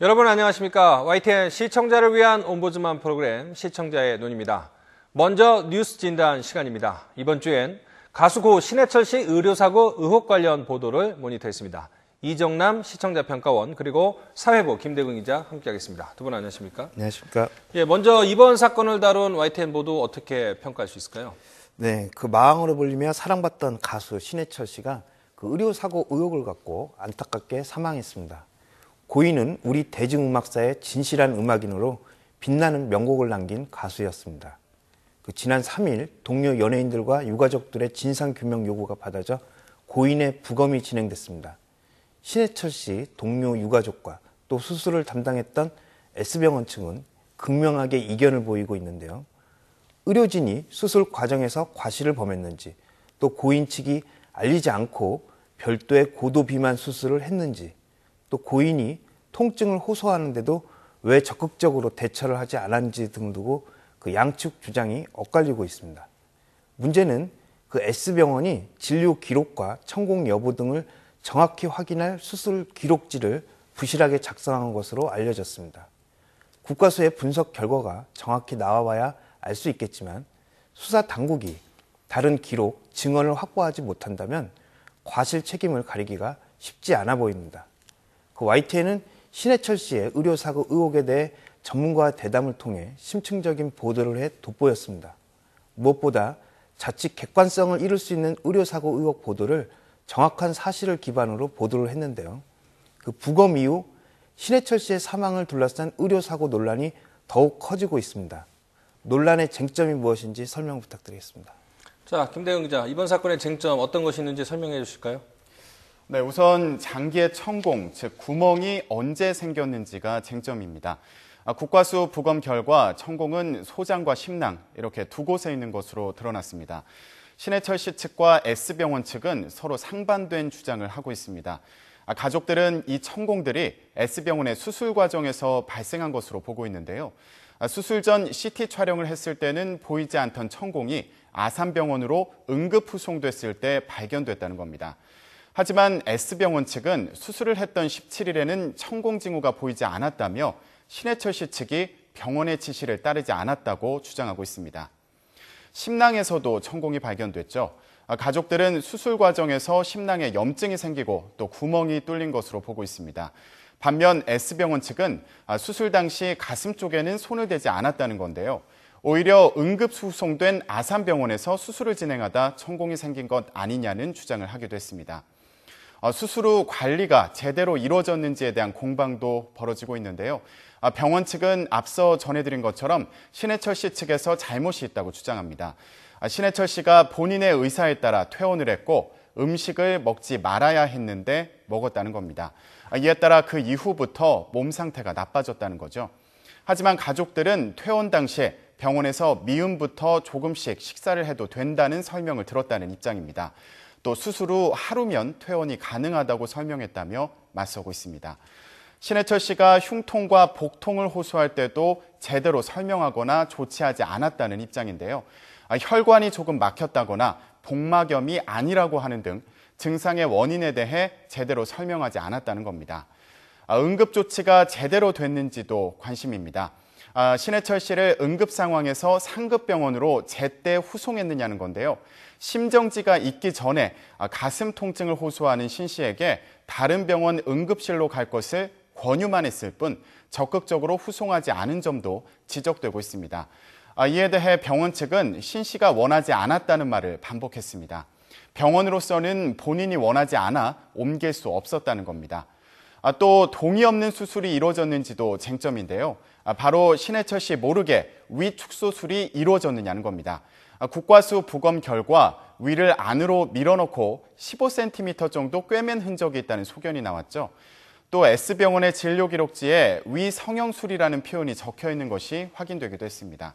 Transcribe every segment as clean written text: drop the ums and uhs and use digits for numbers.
여러분 안녕하십니까? YTN 시청자를 위한 옴부즈만 프로그램 시청자의 눈입니다. 먼저 뉴스 진단 시간입니다. 이번 주엔 가수 고 신해철 씨 의료사고 의혹 관련 보도를 모니터했습니다. 이정남 시청자평가원 그리고 사회부 김대근 기자 함께하겠습니다. 두 분 안녕하십니까? 안녕하십니까? 예, 먼저 이번 사건을 다룬 YTN 보도 어떻게 평가할 수 있을까요? 네, 그 마왕으로 불리며 사랑받던 가수 신해철 씨가 그 의료사고 의혹을 갖고 안타깝게 사망했습니다. 고인은 우리 대중음악사의 진실한 음악인으로 빛나는 명곡을 남긴 가수였습니다. 지난 3일 동료 연예인들과 유가족들의 진상규명 요구가 받아져 고인의 부검이 진행됐습니다. 신해철 씨 동료 유가족과 또 수술을 담당했던 S병원 측은 극명하게 이견을 보이고 있는데요. 의료진이 수술 과정에서 과실을 범했는지, 또 고인 측이 알리지 않고 별도의 고도 비만 수술을 했는지, 또 고인이 통증을 호소하는데도 왜 적극적으로 대처를 하지 않았는지 등 두고 그 양측 주장이 엇갈리고 있습니다. 문제는 그 S병원이 진료 기록과 천공 여부 등을 정확히 확인할 수술 기록지를 부실하게 작성한 것으로 알려졌습니다. 국과수의 분석 결과가 정확히 나와봐야 알 수 있겠지만 수사 당국이 다른 기록, 증언을 확보하지 못한다면 과실 책임을 가리기가 쉽지 않아 보입니다. 그 YTN은 신해철 씨의 의료사고 의혹에 대해 전문가와 대담을 통해 심층적인 보도를 해 돋보였습니다. 무엇보다 자칫 객관성을 잃을 수 있는 의료사고 의혹 보도를 정확한 사실을 기반으로 보도를 했는데요. 그 부검 이후 신해철 씨의 사망을 둘러싼 의료사고 논란이 더욱 커지고 있습니다. 논란의 쟁점이 무엇인지 설명 부탁드리겠습니다. 자, 김대근 기자, 이번 사건의 쟁점 어떤 것이 있는지 설명해 주실까요? 네, 우선 장기의 천공, 즉 구멍이 언제 생겼는지가 쟁점입니다. 국과수 부검 결과 천공은 소장과 심낭 이렇게 두 곳에 있는 것으로 드러났습니다. 신해철 씨 측과 S병원 측은 서로 상반된 주장을 하고 있습니다. 가족들은 이 천공들이 S병원의 수술 과정에서 발생한 것으로 보고 있는데요. 수술 전 CT 촬영을 했을 때는 보이지 않던 천공이 아산병원으로 응급 후송됐을 때 발견됐다는 겁니다. 하지만 S병원 측은 수술을 했던 17일에는 천공 징후가 보이지 않았다며 신해철 씨 측이 병원의 지시를 따르지 않았다고 주장하고 있습니다. 심낭에서도 천공이 발견됐죠. 가족들은 수술 과정에서 심낭에 염증이 생기고 또 구멍이 뚫린 것으로 보고 있습니다. 반면 S병원 측은 수술 당시 가슴 쪽에는 손을 대지 않았다는 건데요. 오히려 응급 후송된 아산병원에서 수술을 진행하다 천공이 생긴 것 아니냐는 주장을 하기도 했습니다. 수술 후 관리가 제대로 이루어졌는지에 대한 공방도 벌어지고 있는데요. 병원 측은 앞서 전해드린 것처럼 신해철 씨 측에서 잘못이 있다고 주장합니다. 신해철 씨가 본인의 의사에 따라 퇴원을 했고 음식을 먹지 말아야 했는데 먹었다는 겁니다. 이에 따라 그 이후부터 몸 상태가 나빠졌다는 거죠. 하지만 가족들은 퇴원 당시에 병원에서 미음부터 조금씩 식사를 해도 된다는 설명을 들었다는 입장입니다. 또 수술 후 하루면 퇴원이 가능하다고 설명했다며 맞서고 있습니다. 신해철 씨가 흉통과 복통을 호소할 때도 제대로 설명하거나 조치하지 않았다는 입장인데요. 혈관이 조금 막혔다거나 복막염이 아니라고 하는 등 증상의 원인에 대해 제대로 설명하지 않았다는 겁니다. 응급조치가 제대로 됐는지도 관심입니다. 신해철 씨를 응급 상황에서 상급병원으로 제때 후송했느냐는 건데요. 심정지가 있기 전에 가슴 통증을 호소하는 신 씨에게 다른 병원 응급실로 갈 것을 권유만 했을 뿐 적극적으로 후송하지 않은 점도 지적되고 있습니다. 이에 대해 병원 측은 신 씨가 원하지 않았다는 말을 반복했습니다. 병원으로서는 본인이 원하지 않아 옮길 수 없었다는 겁니다. 또 동의 없는 수술이 이루어졌는지도 쟁점인데요. 바로 신해철 씨 모르게 위 축소술이 이루어졌느냐는 겁니다. 국과수 부검 결과 위를 안으로 밀어넣고 15cm 정도 꿰맨 흔적이 있다는 소견이 나왔죠. 또 S병원의 진료 기록지에 위 성형술이라는 표현이 적혀 있는 것이 확인되기도 했습니다.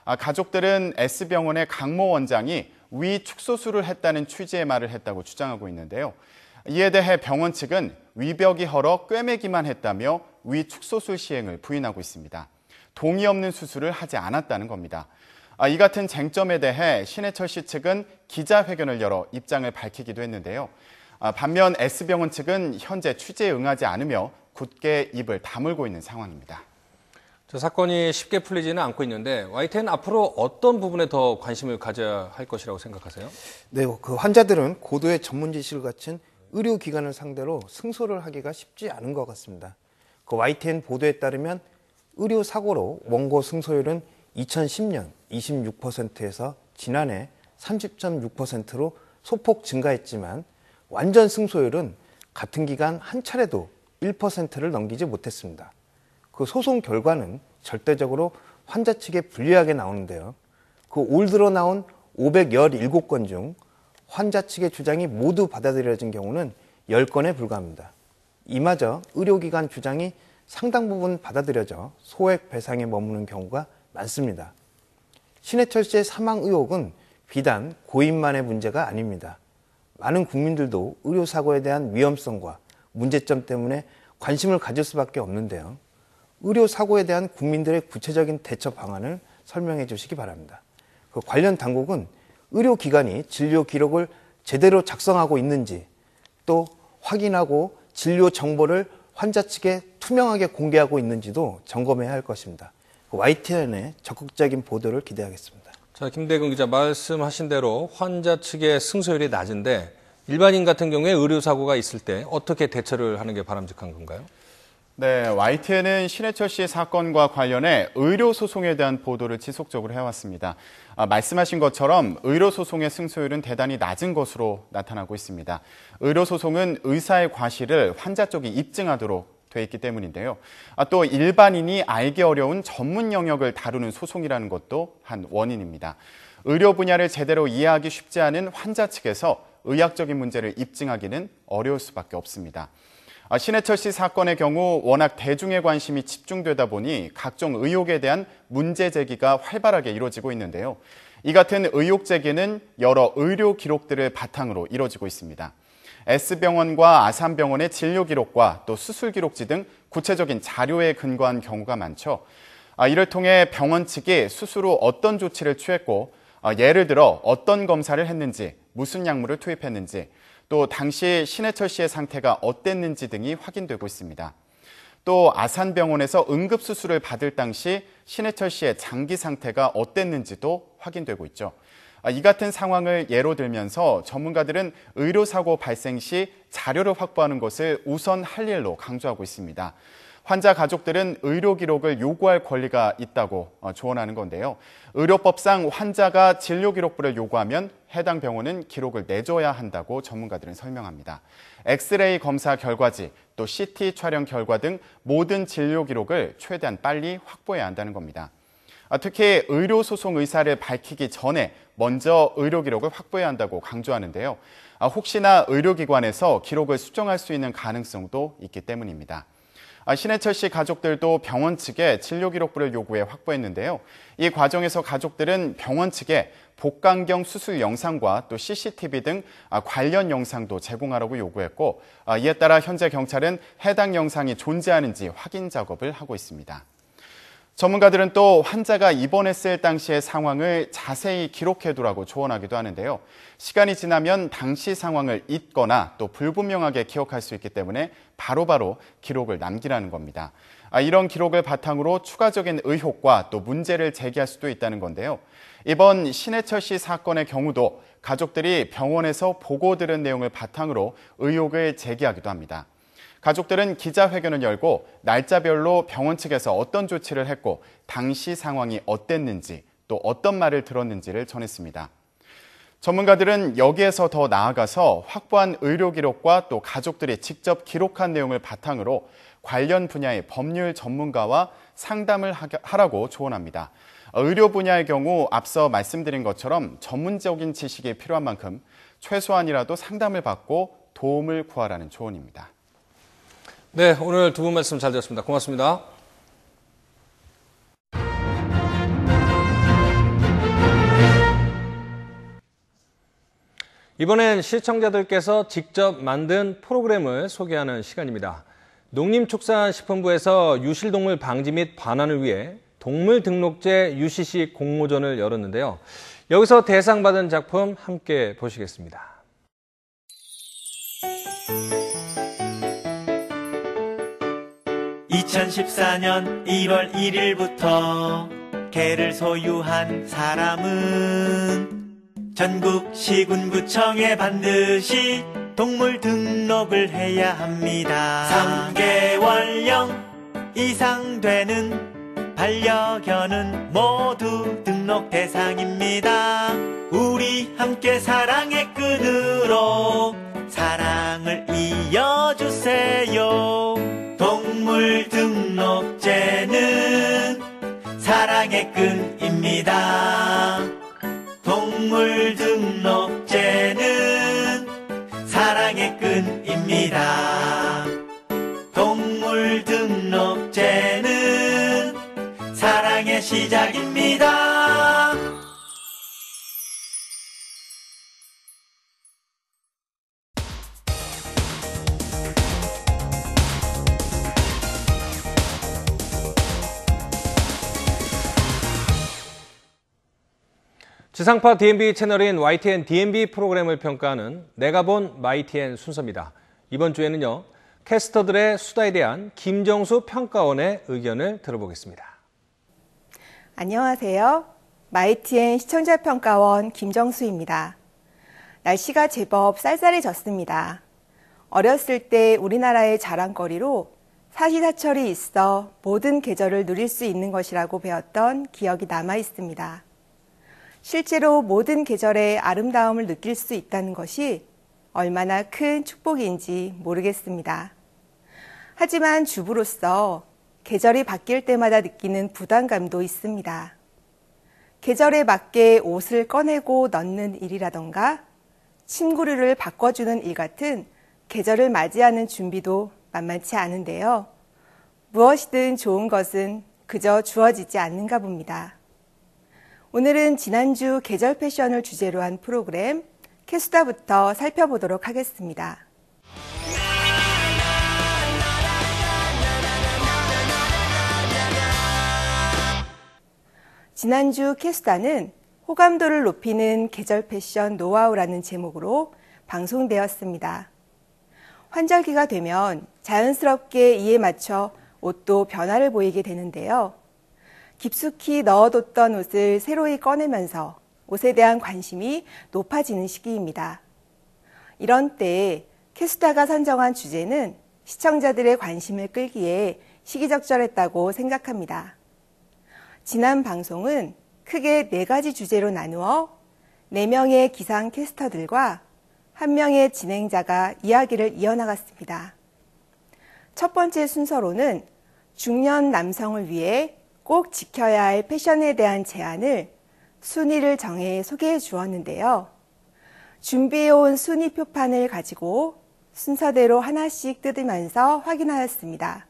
가족들은 S병원의 강모 원장이 위 축소술을 했다는 취지의 말을 했다고 주장하고 있는데요. 이에 대해 병원 측은 위벽이 헐어 꿰매기만 했다며 위 축소술 시행을 부인하고 있습니다. 동의 없는 수술을 하지 않았다는 겁니다. 이 같은 쟁점에 대해 신해철 씨 측은 기자회견을 열어 입장을 밝히기도 했는데요. 반면 S병원 측은 현재 취재에 응하지 않으며 굳게 입을 다물고 있는 상황입니다. 저 사건이 쉽게 풀리지는 않고 있는데 YTN 앞으로 어떤 부분에 더 관심을 가져야 할 것이라고 생각하세요? 네, 그 환자들은 고도의 전문 지식을 갖춘 의료기관을 상대로 승소를 하기가 쉽지 않은 것 같습니다. 그 YTN 보도에 따르면 의료 사고로 원고 승소율은 2010년 26%에서 지난해 30.6%로 소폭 증가했지만 완전 승소율은 같은 기간 한 차례도 1%를 넘기지 못했습니다. 그 소송 결과는 절대적으로 환자 측에 불리하게 나오는데요. 그 올 들어 나온 517건 중 환자 측의 주장이 모두 받아들여진 경우는 10건에 불과합니다. 이마저 의료기관 주장이 상당 부분 받아들여져 소액 배상에 머무는 경우가 많습니다. 신해철 씨의 사망 의혹은 비단 고인만의 문제가 아닙니다. 많은 국민들도 의료사고에 대한 위험성과 문제점 때문에 관심을 가질 수밖에 없는데요. 의료사고에 대한 국민들의 구체적인 대처 방안을 설명해 주시기 바랍니다. 그 관련 당국은 의료기관이 진료 기록을 제대로 작성하고 있는지 또 확인하고 진료 정보를 환자 측에 투명하게 공개하고 있는지도 점검해야 할 것입니다. YTN의 적극적인 보도를 기대하겠습니다. 자, 김대근 기자 말씀하신 대로 환자 측의 승소율이 낮은데 일반인 같은 경우에 의료사고가 있을 때 어떻게 대처를 하는 게 바람직한 건가요? 네, YTN은 신해철 씨 사건과 관련해 의료소송에 대한 보도를 지속적으로 해왔습니다. 말씀하신 것처럼 의료소송의 승소율은 대단히 낮은 것으로 나타나고 있습니다. 의료소송은 의사의 과실을 환자 쪽이 입증하도록 돼 있기 때문인데요. 또 일반인이 알기 어려운 전문 영역을 다루는 소송이라는 것도 한 원인입니다. 의료 분야를 제대로 이해하기 쉽지 않은 환자 측에서 의학적인 문제를 입증하기는 어려울 수밖에 없습니다. 신해철 씨 사건의 경우 워낙 대중의 관심이 집중되다 보니 각종 의혹에 대한 문제 제기가 활발하게 이루어지고 있는데요. 이 같은 의혹 제기는 여러 의료 기록들을 바탕으로 이루어지고 있습니다. S병원과 아산병원의 진료 기록과 또 수술 기록지 등 구체적인 자료에 근거한 경우가 많죠. 이를 통해 병원 측이 수술 후 어떤 조치를 취했고 예를 들어 어떤 검사를 했는지, 무슨 약물을 투입했는지, 또 당시 신해철 씨의 상태가 어땠는지 등이 확인되고 있습니다. 또 아산병원에서 응급수술을 받을 당시 신해철 씨의 장기 상태가 어땠는지도 확인되고 있죠. 이 같은 상황을 예로 들면서 전문가들은 의료사고 발생 시 자료를 확보하는 것을 우선 할 일로 강조하고 있습니다. 환자 가족들은 의료 기록을 요구할 권리가 있다고 조언하는 건데요. 의료법상 환자가 진료 기록부를 요구하면 해당 병원은 기록을 내줘야 한다고 전문가들은 설명합니다. 엑스레이 검사 결과지, 또 CT 촬영 결과 등 모든 진료 기록을 최대한 빨리 확보해야 한다는 겁니다. 특히 의료소송 의사를 밝히기 전에 먼저 의료 기록을 확보해야 한다고 강조하는데요. 혹시나 의료기관에서 기록을 수정할 수 있는 가능성도 있기 때문입니다. 신해철 씨 가족들도 병원 측에 진료 기록부를 요구해 확보했는데요. 이 과정에서 가족들은 병원 측에 복강경 수술 영상과 또 CCTV 등 관련 영상도 제공하라고 요구했고, 이에 따라 현재 경찰은 해당 영상이 존재하는지 확인 작업을 하고 있습니다. 전문가들은 또 환자가 입원했을 당시의 상황을 자세히 기록해두라고 조언하기도 하는데요. 시간이 지나면 당시 상황을 잊거나 또 불분명하게 기억할 수 있기 때문에 바로바로 기록을 남기라는 겁니다. 이런 기록을 바탕으로 추가적인 의혹과 또 문제를 제기할 수도 있다는 건데요. 이번 신해철 씨 사건의 경우도 가족들이 병원에서 보고 들은 내용을 바탕으로 의혹을 제기하기도 합니다. 가족들은 기자회견을 열고 날짜별로 병원 측에서 어떤 조치를 했고 당시 상황이 어땠는지 또 어떤 말을 들었는지를 전했습니다. 전문가들은 여기에서 더 나아가서 확보한 의료 기록과 또 가족들이 직접 기록한 내용을 바탕으로 관련 분야의 법률 전문가와 상담을 하라고 조언합니다. 의료 분야의 경우 앞서 말씀드린 것처럼 전문적인 지식이 필요한 만큼 최소한이라도 상담을 받고 도움을 구하라는 조언입니다. 네, 오늘 두 분 말씀 잘 들었습니다. 고맙습니다. 이번엔 시청자들께서 직접 만든 프로그램을 소개하는 시간입니다. 농림축산식품부에서 유실동물 방지 및 반환을 위해 동물등록제 UCC 공모전을 열었는데요. 여기서 대상받은 작품 함께 보시겠습니다. 2014년 1월 1일부터 개를 소유한 사람은 전국 시군구청에 반드시 동물 등록을 해야 합니다. 3개월령 이상 되는 반려견은 모두 등록 대상입니다. 우리 함께 사랑의 끈으로 사랑을 이어주세요. 동물 등록제는 사랑의 끈입니다. 동물 등록제는 사랑의 끈입니다. 동물 등록제는 사랑의 시작입니다. 지상파 DMB 채널인 YTN DMB 프로그램을 평가하는 내가 본 YTN 순서입니다. 이번 주에는요, 캐스터들의 수다에 대한 김정수 평가원의 의견을 들어보겠습니다. 안녕하세요. YTN 시청자평가원 김정수입니다. 날씨가 제법 쌀쌀해졌습니다. 어렸을 때 우리나라의 자랑거리로 사시사철이 있어 모든 계절을 누릴 수 있는 것이라고 배웠던 기억이 남아 있습니다. 실제로 모든 계절의 아름다움을 느낄 수 있다는 것이 얼마나 큰 축복인지 모르겠습니다. 하지만 주부로서 계절이 바뀔 때마다 느끼는 부담감도 있습니다. 계절에 맞게 옷을 꺼내고 넣는 일이라던가 침구류를 바꿔주는 일 같은 계절을 맞이하는 준비도 만만치 않은데요. 무엇이든 좋은 것은 그저 주어지지 않는가 봅니다. 오늘은 지난주 계절 패션을 주제로 한 프로그램 캐스다부터 살펴보도록 하겠습니다. 지난주 캐스다는 호감도를 높이는 계절 패션 노하우라는 제목으로 방송되었습니다. 환절기가 되면 자연스럽게 이에 맞춰 옷도 변화를 보이게 되는데요. 깊숙이 넣어뒀던 옷을 새로이 꺼내면서 옷에 대한 관심이 높아지는 시기입니다. 이런 때에 캐스다가 선정한 주제는 시청자들의 관심을 끌기에 시기적절했다고 생각합니다. 지난 방송은 크게 4가지 주제로 나누어 4명의 기상 캐스터들과 1명의 진행자가 이야기를 이어나갔습니다. 첫 번째 순서로는 중년 남성을 위해 꼭 지켜야 할 패션에 대한 제안을 순위를 정해 소개해 주었는데요. 준비해온 순위 표판을 가지고 순서대로 하나씩 뜯으면서 확인하였습니다.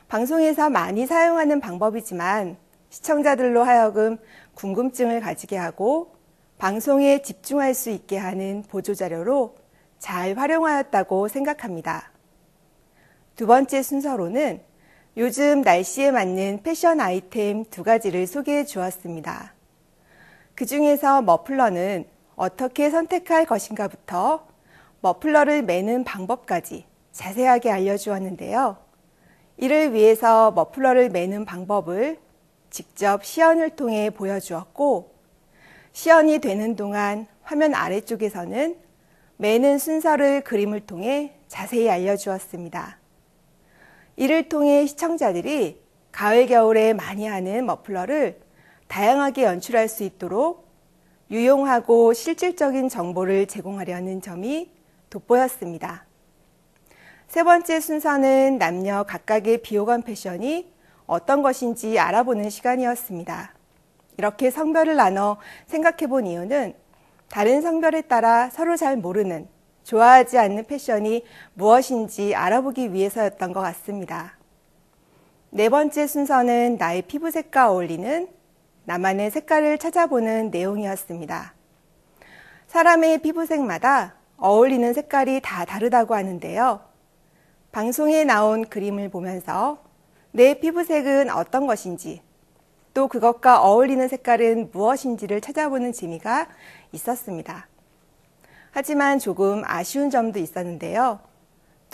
방송에서 많이 사용하는 방법이지만 시청자들로 하여금 궁금증을 가지게 하고 방송에 집중할 수 있게 하는 보조자료로 잘 활용하였다고 생각합니다. 두 번째 순서로는 요즘 날씨에 맞는 패션 아이템 2가지를 소개해 주었습니다. 그 중에서 머플러는 어떻게 선택할 것인가부터 머플러를 매는 방법까지 자세하게 알려주었는데요. 이를 위해서 머플러를 매는 방법을 직접 시연을 통해 보여주었고, 시연이 되는 동안 화면 아래쪽에서는 매는 순서를 그림을 통해 자세히 알려주었습니다. 이를 통해 시청자들이 가을, 겨울에 많이 하는 머플러를 다양하게 연출할 수 있도록 유용하고 실질적인 정보를 제공하려는 점이 돋보였습니다. 세 번째 순서는 남녀 각각의 비호감 패션이 어떤 것인지 알아보는 시간이었습니다. 이렇게 성별을 나눠 생각해 본 이유는 다른 성별에 따라 서로 잘 모르는, 좋아하지 않는 패션이 무엇인지 알아보기 위해서였던 것 같습니다. 네 번째 순서는 나의 피부색과 어울리는 나만의 색깔을 찾아보는 내용이었습니다. 사람의 피부색마다 어울리는 색깔이 다 다르다고 하는데요. 방송에 나온 그림을 보면서 내 피부색은 어떤 것인지, 또 그것과 어울리는 색깔은 무엇인지를 찾아보는 재미가 있었습니다. 하지만 조금 아쉬운 점도 있었는데요.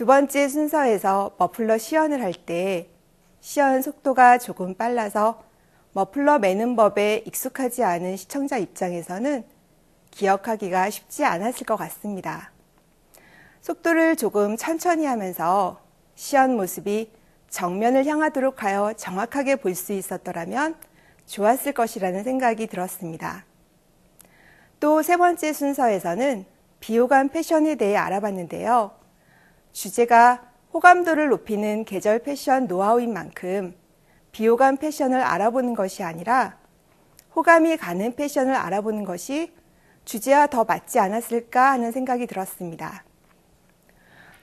두 번째 순서에서 머플러 시연을 할 때 시연 속도가 조금 빨라서 머플러 매는 법에 익숙하지 않은 시청자 입장에서는 기억하기가 쉽지 않았을 것 같습니다. 속도를 조금 천천히 하면서 시연 모습이 정면을 향하도록 하여 정확하게 볼 수 있었더라면 좋았을 것이라는 생각이 들었습니다. 또 세 번째 순서에서는 비호감 패션에 대해 알아봤는데요. 주제가 호감도를 높이는 계절 패션 노하우인 만큼 비호감 패션을 알아보는 것이 아니라 호감이 가는 패션을 알아보는 것이 주제와 더 맞지 않았을까 하는 생각이 들었습니다.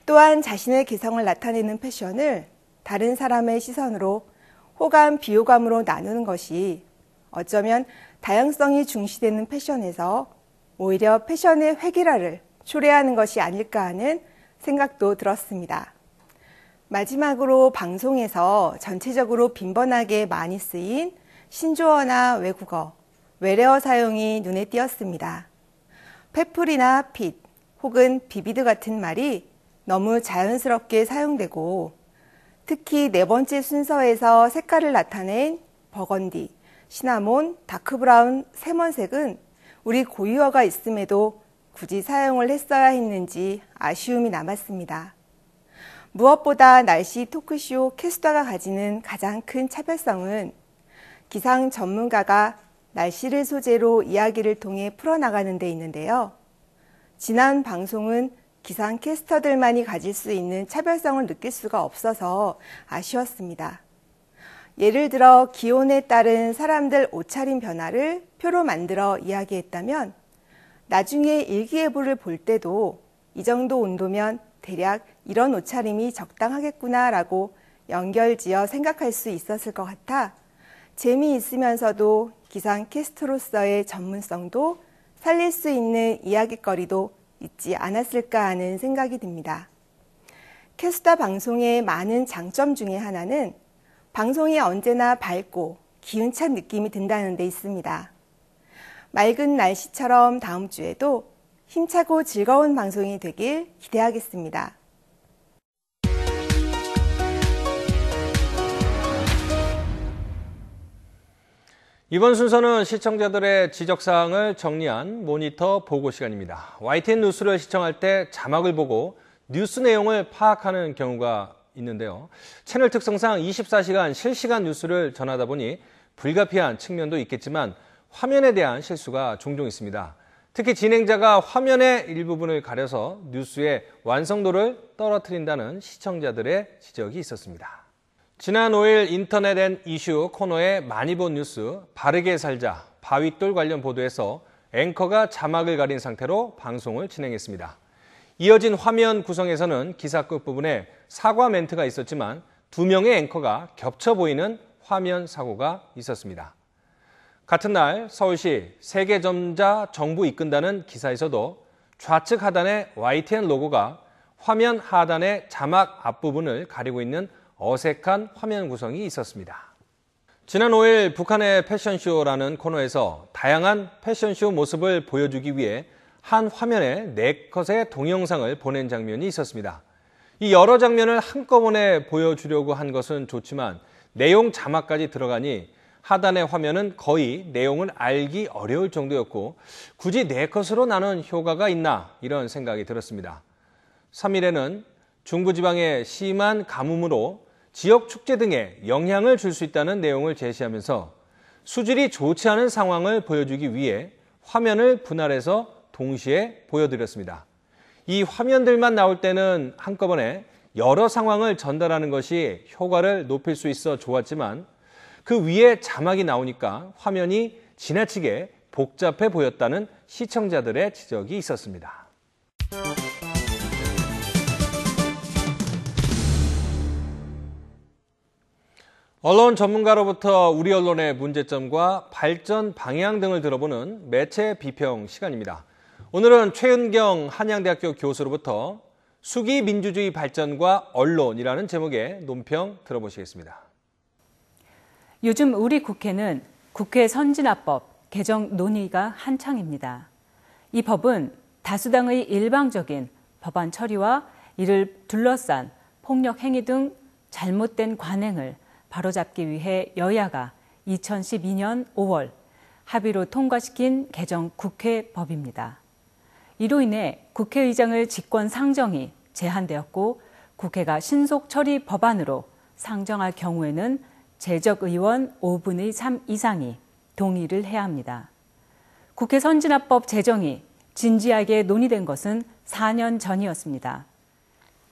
또한 자신의 개성을 나타내는 패션을 다른 사람의 시선으로 호감, 비호감으로 나누는 것이 어쩌면 다양성이 중시되는 패션에서 오히려 패션의 획일화를 초래하는 것이 아닐까 하는 생각도 들었습니다. 마지막으로 방송에서 전체적으로 빈번하게 많이 쓰인 신조어나 외국어, 외래어 사용이 눈에 띄었습니다. 페플이나 핏 혹은 비비드 같은 말이 너무 자연스럽게 사용되고 특히 네 번째 순서에서 색깔을 나타낸 버건디, 시나몬, 다크브라운, 세먼색은 우리 고유어가 있음에도 굳이 사용을 했어야 했는지 아쉬움이 남았습니다. 무엇보다 날씨 토크쇼 캐스터가 가지는 가장 큰 차별성은 기상 전문가가 날씨를 소재로 이야기를 통해 풀어나가는 데 있는데요. 지난 방송은 기상 캐스터들만이 가질 수 있는 차별성을 느낄 수가 없어서 아쉬웠습니다. 예를 들어 기온에 따른 사람들 옷차림 변화를 표로 만들어 이야기했다면 나중에 일기예보를 볼 때도 이 정도 온도면 대략 이런 옷차림이 적당하겠구나라고 연결지어 생각할 수 있었을 것 같아 재미있으면서도 기상캐스터로서의 전문성도 살릴 수 있는 이야깃거리도 있지 않았을까 하는 생각이 듭니다. 캐스터 방송의 많은 장점 중에 하나는 방송이 언제나 밝고 기운찬 느낌이 든다는 데 있습니다. 맑은 날씨처럼 다음 주에도 힘차고 즐거운 방송이 되길 기대하겠습니다. 이번 순서는 시청자들의 지적사항을 정리한 모니터 보고 시간입니다. YTN 뉴스를 시청할 때 자막을 보고 뉴스 내용을 파악하는 경우가 있는데요. 채널 특성상 24시간 실시간 뉴스를 전하다 보니 불가피한 측면도 있겠지만 화면에 대한 실수가 종종 있습니다. 특히 진행자가 화면의 일부분을 가려서 뉴스의 완성도를 떨어뜨린다는 시청자들의 지적이 있었습니다. 지난 5일 인터넷 앤 이슈 코너에 많이 본 뉴스 바르게 살자 바윗돌 관련 보도에서 앵커가 자막을 가린 상태로 방송을 진행했습니다. 이어진 화면 구성에서는 기사 끝부분에 사과 멘트가 있었지만 2명의 앵커가 겹쳐 보이는 화면 사고가 있었습니다. 같은 날 서울시 세계점자 정부 이끈다는 기사에서도 좌측 하단의 YTN 로고가 화면 하단의 자막 앞부분을 가리고 있는 어색한 화면 구성이 있었습니다. 지난 5일 북한의 패션쇼라는 코너에서 다양한 패션쇼 모습을 보여주기 위해 한 화면에 4컷의 동영상을 보낸 장면이 있었습니다. 이 여러 장면을 한꺼번에 보여주려고 한 것은 좋지만 내용 자막까지 들어가니 하단의 화면은 거의 내용을 알기 어려울 정도였고 굳이 4컷으로 나눈 효과가 있나 이런 생각이 들었습니다. 3일에는 중부지방의 심한 가뭄으로 지역 축제 등에 영향을 줄 수 있다는 내용을 제시하면서 수질이 좋지 않은 상황을 보여주기 위해 화면을 분할해서 동시에 보여드렸습니다. 이 화면들만 나올 때는 한꺼번에 여러 상황을 전달하는 것이 효과를 높일 수 있어 좋았지만 그 위에 자막이 나오니까 화면이 지나치게 복잡해 보였다는 시청자들의 지적이 있었습니다. 언론 전문가로부터 우리 언론의 문제점과 발전 방향 등을 들어보는 매체 비평 시간입니다. 오늘은 최은경 한양대학교 교수로부터 수기 민주주의 발전과 언론이라는 제목의 논평 들어보시겠습니다. 요즘 우리 국회는 국회 선진화법 개정 논의가 한창입니다. 이 법은 다수당의 일방적인 법안 처리와 이를 둘러싼 폭력 행위 등 잘못된 관행을 바로잡기 위해 여야가 2012년 5월 합의로 통과시킨 개정 국회법입니다. 이로 인해 국회의장을 직권 상정이 제한되었고 국회가 신속 처리 법안으로 상정할 경우에는 재적 의원 5분의 3 이상이 동의를 해야 합니다. 국회 선진화법 제정이 진지하게 논의된 것은 4년 전이었습니다.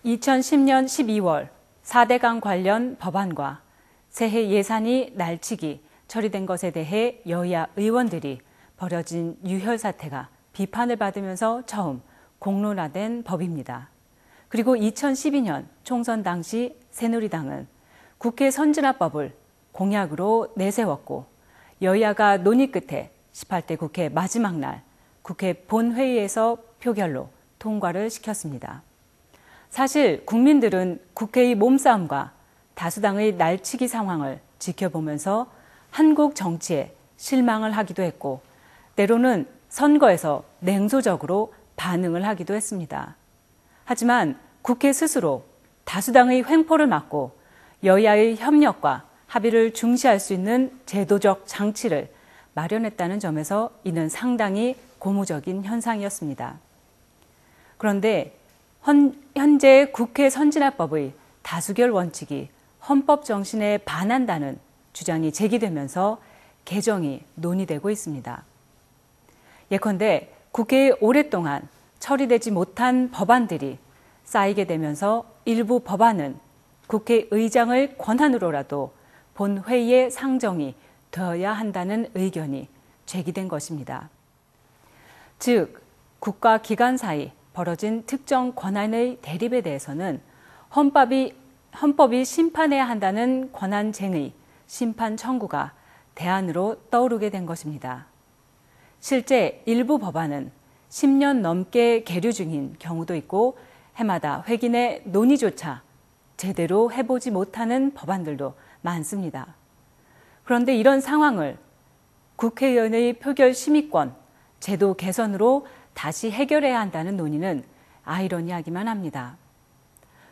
2010년 12월 4대강 관련 법안과 새해 예산이 날치기 처리된 것에 대해 여야 의원들이 벌어진 유혈 사태가 비판을 받으면서 처음 공론화된 법입니다. 그리고 2012년 총선 당시 새누리당은 국회 선진화법을 공약으로 내세웠고 여야가 논의 끝에 18대 국회 마지막 날 국회 본회의에서 표결로 통과를 시켰습니다. 사실 국민들은 국회의 몸싸움과 다수당의 날치기 상황을 지켜보면서 한국 정치에 실망을 하기도 했고 때로는 선거에서 냉소적으로 반응을 하기도 했습니다. 하지만 국회 스스로 다수당의 횡포를 막고 여야의 협력과 합의를 중시할 수 있는 제도적 장치를 마련했다는 점에서 이는 상당히 고무적인 현상이었습니다. 그런데 현재 국회 선진화법의 다수결 원칙이 헌법 정신에 반한다는 주장이 제기되면서 개정이 논의되고 있습니다. 예컨대 국회에 오랫동안 처리되지 못한 법안들이 쌓이게 되면서 일부 법안은 국회의장의 권한으로라도 본회의에 상정이 되어야 한다는 의견이 제기된 것입니다. 즉, 국가 기관 사이 벌어진 특정 권한의 대립에 대해서는 헌법이 심판해야 한다는 권한쟁의 심판 청구가 대안으로 떠오르게 된 것입니다. 실제 일부 법안은 10년 넘게 계류 중인 경우도 있고 해마다 회기내 논의조차 제대로 해보지 못하는 법안들도 많습니다. 그런데 이런 상황을 국회의원의 표결 심의권, 제도 개선으로 다시 해결해야 한다는 논의는 아이러니하기만 합니다.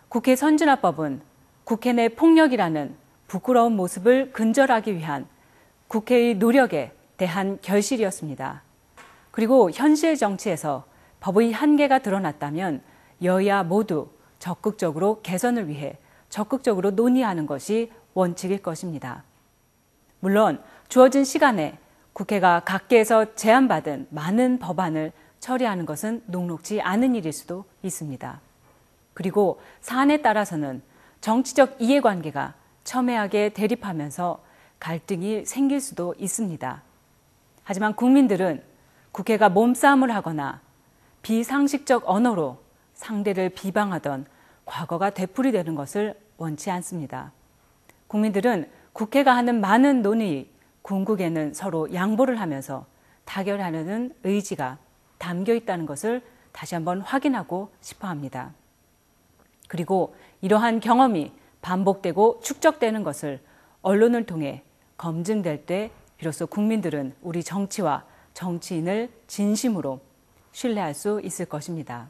국회 선진화법은 국회 내 폭력이라는 부끄러운 모습을 근절하기 위한 국회의 노력에 대한 결실이었습니다. 그리고 현실 정치에서 법의 한계가 드러났다면 여야 모두 적극적으로 개선을 위해 적극적으로 논의하는 것이 원칙일 것입니다. 물론 주어진 시간에 국회가 각계에서 제안받은 많은 법안을 처리하는 것은 녹록지 않은 일일 수도 있습니다. 그리고 사안에 따라서는 정치적 이해관계가 첨예하게 대립하면서 갈등이 생길 수도 있습니다. 하지만 국민들은 국회가 몸싸움을 하거나 비상식적 언어로 상대를 비방하던 과거가 되풀이되는 것을 원치 않습니다. 국민들은 국회가 하는 많은 논의, 궁극에는 서로 양보를 하면서 타결하려는 의지가 담겨 있다는 것을 다시 한번 확인하고 싶어 합니다. 그리고 이러한 경험이 반복되고 축적되는 것을 언론을 통해 검증될 때 비로소 국민들은 우리 정치와 정치인을 진심으로 신뢰할 수 있을 것입니다.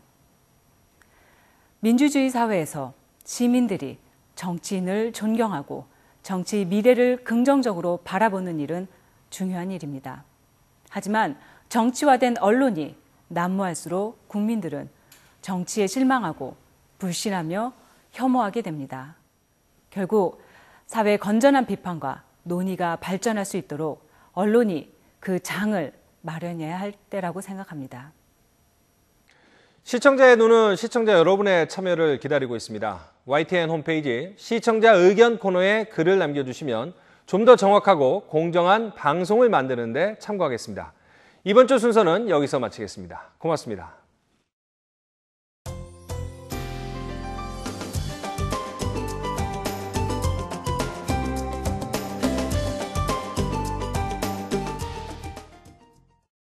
민주주의 사회에서 시민들이 정치인을 존경하고 정치의 미래를 긍정적으로 바라보는 일은 중요한 일입니다. 하지만 정치화된 언론이 난무할수록 국민들은 정치에 실망하고 불신하며 혐오하게 됩니다. 결국 사회의 건전한 비판과 논의가 발전할 수 있도록 언론이 그 장을 마련해야 할 때라고 생각합니다. 시청자의 눈은 시청자 여러분의 참여를 기다리고 있습니다. YTN 홈페이지 시청자 의견 코너에 글을 남겨주시면 좀 더 정확하고 공정한 방송을 만드는 데 참고하겠습니다. 이번 주 순서는 여기서 마치겠습니다. 고맙습니다.